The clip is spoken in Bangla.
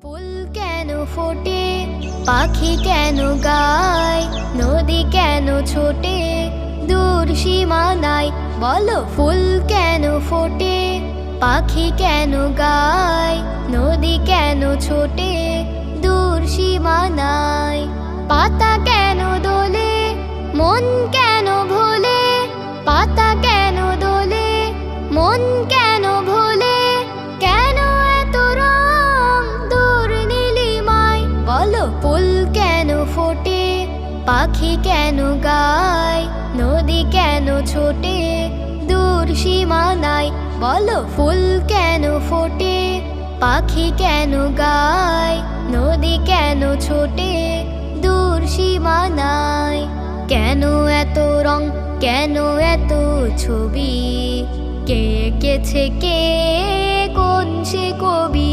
ফুল কেন ফোটে, পাখি কেন গায়, নদী কেন ছোটে, দূর সীমানায়। বলো ফুল কেন ফোটে, পাখি কেন গায়, নদী কেন ছোটে, দূর সীমানায়। পাতা কেন দোলে, মন কেন ভোলে, পাতা কেন দোলে, মন কেন ভোলে, কেন এত রং দূর নীলিমায়। বলো ফুল কেন ফোটে, পাখি কেন গায়, নদী কেন ছোটে, দূর সীমানায়। বলো ফুল কেন ফোটে, পাখি কেন গায়, নদী কেন ছোটে, দূর সীমানায়। কেন এত রং, কেন এত ছবি, কে এঁকেছে কে, কোন সে কবি।